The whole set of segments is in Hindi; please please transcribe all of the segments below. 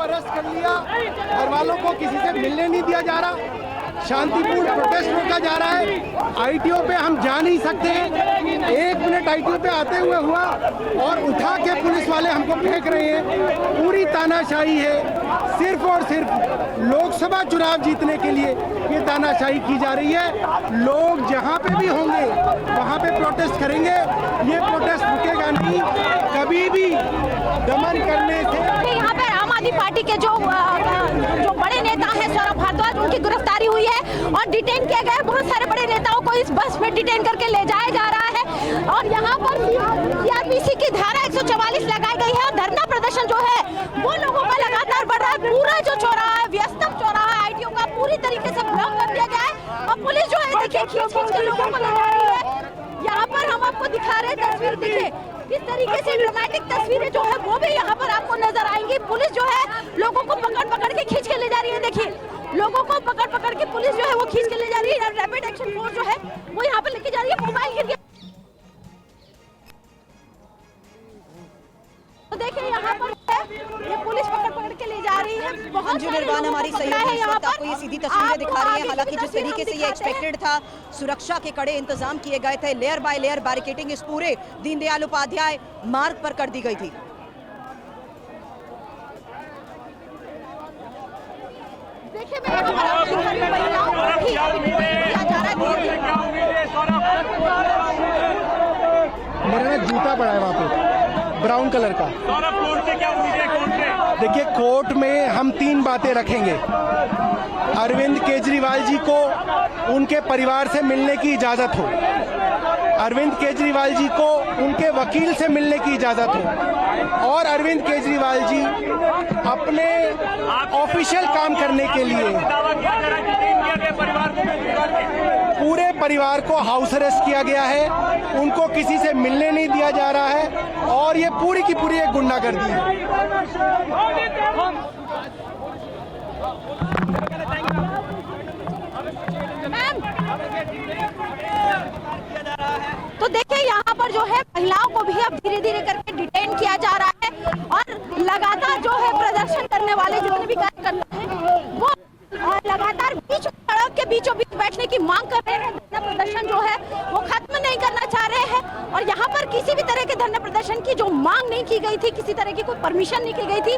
अरेस्ट कर लिया, घर वालों को किसी से मिलने नहीं दिया जा रहा, शांतिपूर्ण प्रोटेस्ट रोका जा रहा है। आईटीओ पे हम जा नहीं सकते हैं। 1 मिनट आईटीओ पे आते हुए हुआ और उठा के पुलिस वाले हमको फेंक रहे हैं। पूरी तानाशाही है, सिर्फ और सिर्फ लोकसभा चुनाव जीतने के लिए ये तानाशाही की जा रही है। लोग जहाँ पे भी होंगे वहाँ पे प्रोटेस्ट करेंगे। ये प्रोटेस्ट रुकेगा नहीं, कभी भी दमन करने से। यहाँ पे आम आदमी पार्टी के जो बड़े नेता हैं सौरभ भारद्वाज, उनकी गिरफ्तारी हुई है और डिटेन किए गए। बहुत सारे बड़े नेताओं को इस बस में डिटेन करके ले जाया जा रहा है और यहाँ पर सीआरपीसी की धारा 144 लगाई गई है और धरना प्रदर्शन जो है वो लोगों का लगातार बढ़ रहा है। पूरा जो चौराहा है, व्यस्तम चौराहा है, आईटीओ का पूरी तरीके से ब्लॉक कर दिया गया है और पुलिस जो है देखिए खींच के लोगों को ले जा रही है। यहाँ पर हम आपको दिखा रहे हैं तस्वीर, देखिए इस तरीके से ड्रामेटिक तस्वीरें जो है वो भी यहाँ पर आपको नजर आएंगी। पुलिस जो है लोगों को पकड़ के खींच के ले जा रही है। देखिए लोगों को पकड़ के पुलिस जो है वो खींच के ले जा रही है। रैपिड एक्शन फोर्स जो है वो यहाँ पर लेके जा रही है। मोबाइल गिर गया तो देखिए यहाँ पर ये पुलिस पकड़ के ले जा रही है। अंजू निर्वाण हमारी सहयोगी इस वक्त आपको ये सीधी तस्वीरें दिखा रही है। हालांकि जिस तरीके से ये एक्सपेक्टेड था, सुरक्षा के कड़े इंतजाम किए गए थे, लेयर बाय लेयर बैरिकेडिंग इस पूरे दीनदयाल उपाध्याय मार्ग पर कर दी गई थी। देखिए मैं यहाँ पर आपको दिखा रही हूँ महिलाओं को भी किया जा रहा है। मेरा ना जूता पड़ा है वहाँ पे ब्राउन कलर का। कोर्ट से क्या उम्मीद है? कोर्ट से देखिए कोर्ट में हम 3 बातें रखेंगे। अरविंद केजरीवाल जी को उनके परिवार से मिलने की इजाजत हो, अरविंद केजरीवाल जी को उनके वकील से मिलने की इजाजत हो और अरविंद केजरीवाल जी अपने ऑफिशियल काम करने के लिए पूरे परिवार को हाउस अरेस्ट किया गया है। उनको किसी से मिलने नहीं दिया जा रहा है और ये पूरी की पूरी एक गुंडागर्दी है। तो देखिए यहाँ पर जो है महिलाओं को भी अब धीरे धीरे करके डिटेन किया जा रहा है और लगातार जो है प्रदर्शन करने वाले जितने भी कार्यकर्ता हैं वो लगातार सड़क के बीचों बीच बैठने की मांग कर रहे हैं। धरना प्रदर्शन जो है वो खत्म नहीं करना चाह रहे हैं और यहाँ पर किसी भी तरह के धरना प्रदर्शन की जो मांग नहीं की गई थी, किसी तरह की कोई परमिशन नहीं की गई थी।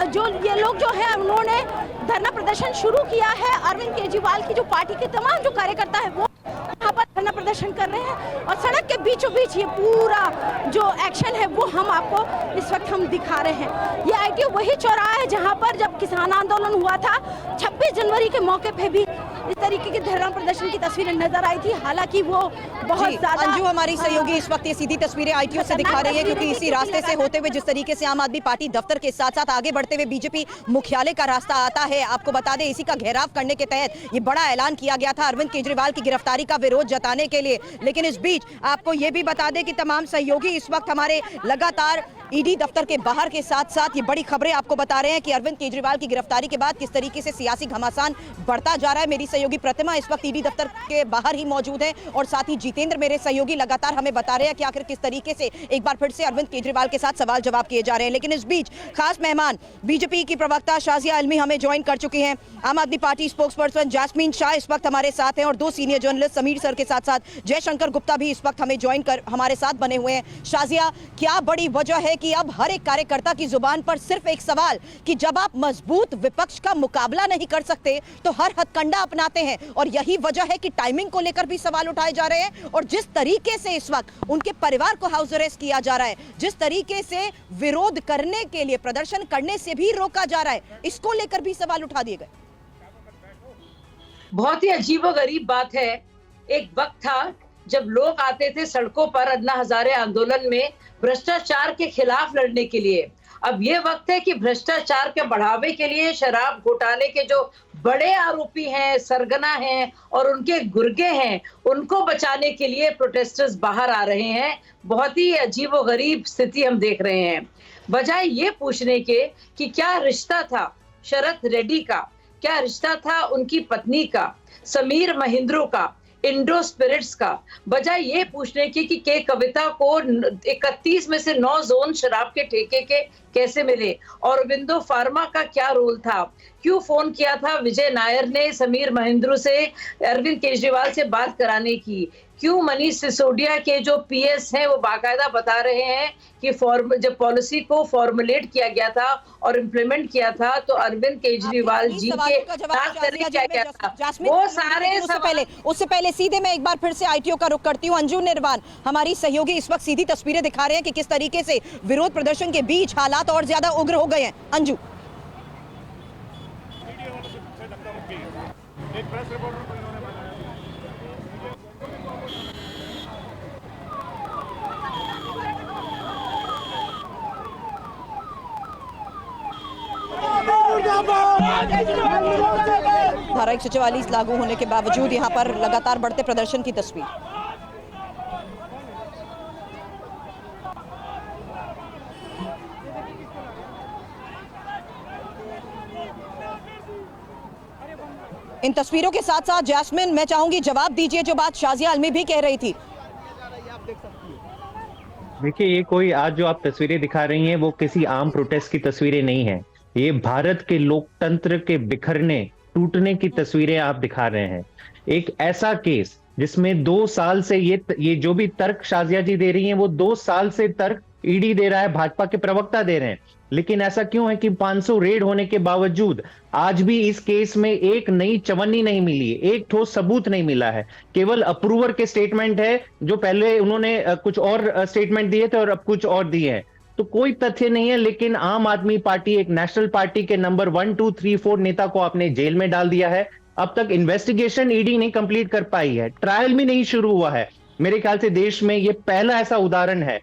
जो ये लोग जो है उन्होंने धरना प्रदर्शन शुरू किया है। अरविंद केजरीवाल की जो पार्टी के तमाम जो कार्यकर्ता है वो यहाँ पर धरना प्रदर्शन कर रहे हैं और सड़क के बीचों बीच ये पूरा जो एक्शन है वो हम आपको इस वक्त हम दिखा रहे हैं। ये आईटीओ वही चौराहा है जहाँ पर जब किसान आंदोलन हुआ था 26 जनवरी के मौके पे भी इस तरीके की धरना प्रदर्शन की तस्वीरें नजर आई थी। हालांकि वो बहुत ज्यादा। अंजू हमारी सहयोगी इस वक्त ये सीधी तस्वीरें आईटीओ से दिखा रही है क्योंकि इसी रास्ते से होते हुए जिस तरीके से आम आदमी पार्टी दफ्तर के साथ साथ आगे बढ़ते हुए बीजेपी मुख्यालय का रास्ता आता है। आपको बता दें इसी का घेराव करने के तहत ये बड़ा ऐलान किया गया था अरविंद केजरीवाल की गिरफ्तारी का विरोध जताने के लिए। लेकिन इस बीच आपको ये भी बता दें कि तमाम सहयोगी इस वक्त हमारे लगातार ईडी दफ्तर के बाहर के साथ साथ ये बड़ी खबरें आपको बता रहे हैं कि अरविंद केजरीवाल की गिरफ्तारी के बाद किस तरीके से सियासी घमासान बढ़ता जा रहा है। मेरी सहयोगी प्रतिमा इस वक्त ईडी दफ्तर के बाहर ही मौजूद है और साथ ही जितेंद्र मेरे सहयोगी लगातार हमें बता रहे हैं कि आखिर किस तरीके से एक बार फिर से अरविंद केजरीवाल के साथ सवाल जवाब किए जा रहे हैं। लेकिन इस बीच खास मेहमान बीजेपी की प्रवक्ता शाजिया आलमी हमें ज्वाइन कर चुकी हैं। आम आदमी party spokes person jasmine Shah इस वक्त हमारे साथ हैं और 2 सीनियर जर्नलिस्ट समीर सर के साथ साथ जयशंकर गुप्ता भी इस वक्त हमें ज्वाइन कर हमारे साथ बने हुए हैं। शाजिया, क्या बड़ी वजह है कि अब हर एक कार्यकर्ता की जुबान पर सिर्फ एक सवाल कि जब आप मजबूत विपक्ष का मुकाबला नहीं कर सकते तो हर हथकंडा अपनाते हैं और यही वजह है कि टाइमिंग को लेकर भी सवाल उठाए जा रहे हैं और जिस तरीके से इस वक्त उनके परिवार को हाउस अरेस्ट किया जा रहा है, जिस तरीके से विरोध करने के लिए प्रदर्शन करने से भी रोका जा रहा है, इसको लेकर भी सवाल उठा दिए गए। बहुत ही अजीबोगरीब बात है। एक वक्त था जब लोग आते थे सड़कों पर अन्ना हजारे आंदोलन में भ्रष्टाचार के खिलाफ लड़ने के लिए। अब ये वक्त है कि भ्रष्टाचार के बढ़ावे के लिए शराब घोटाले के जो बड़े आरोपी हैं, सरगना हैं और उनके गुर्गे हैं, उनको बचाने के लिए प्रोटेस्टर्स बाहर आ रहे हैं। बहुत ही अजीबोगरीब स्थिति हम देख रहे हैं। बजाय ये पूछने के कि क्या रिश्ता था शरद रेड्डी का, क्या रिश्ता था उनकी पत्नी का, समीर महिंद्रो का, इंडो स्पिरिट्स का, बजाय ये पूछने की कि के कविता को 31 में से 9 जोन शराब के ठेके के कैसे मिले, और विंडो फार्मा का क्या रोल था, क्यों फोन किया था विजय नायर ने समीर महेंद्रू से अरविंद केजरीवाल से बात कराने की, क्यों मनीष सिसोदिया के जो पीएस हैं वो बाकायदा बता रहे हैं कि जब पॉलिसी को फॉर्मुलेट किया गया था और इम्प्लीमेंट किया था तो अरविंद केजरीवाल जी के क्या क्या था, वो सारे उससे पहले सीधे मैं एक बार फिर से आईटीओ का रुख करती हूँ। अंजू निर्वाण हमारी सहयोगी इस वक्त सीधी तस्वीरें दिखा रहे हैं कि किस तरीके से विरोध प्रदर्शन के बीच हालात और ज्यादा उग्र हो गए हैं। अंजू, धारा 144 लागू होने के बावजूद यहां पर लगातार बढ़ते प्रदर्शन की तस्वीर। इन तस्वीरों के साथ साथ जैस्मिन, मैं चाहूंगी जवाब दीजिए जो बात शाजिया आलमी भी कह रही थी। देखिए, ये कोई आज जो आप तस्वीरें दिखा रही हैं वो किसी आम प्रोटेस्ट की तस्वीरें नहीं है। ये भारत के लोकतंत्र के बिखरने, टूटने की तस्वीरें आप दिखा रहे हैं। एक ऐसा केस जिसमें 2 साल से ये जो भी तर्क शाजिया जी दे रही हैं वो 2 साल से तर्क ईडी दे रहा है, भाजपा के प्रवक्ता दे रहे हैं। लेकिन ऐसा क्यों है कि 500 रेड होने के बावजूद आज भी इस केस में एक नई चवन्नी नहीं मिली, एक ठोस सबूत नहीं मिला है। केवल अप्रूवर के स्टेटमेंट है, जो पहले उन्होंने कुछ और स्टेटमेंट दिए थे और अब कुछ और दिए हैं, तो कोई तथ्य नहीं है। लेकिन आम आदमी पार्टी, एक नेशनल पार्टी के नंबर 1, 2, 3, 4 नेता को आपने जेल में डाल दिया है। अब तक इन्वेस्टिगेशन ईडी नहीं कंप्लीट कर पाई है, ट्रायल भी नहीं शुरू हुआ है। मेरे ख्याल से देश में ये पहला ऐसा उदाहरण है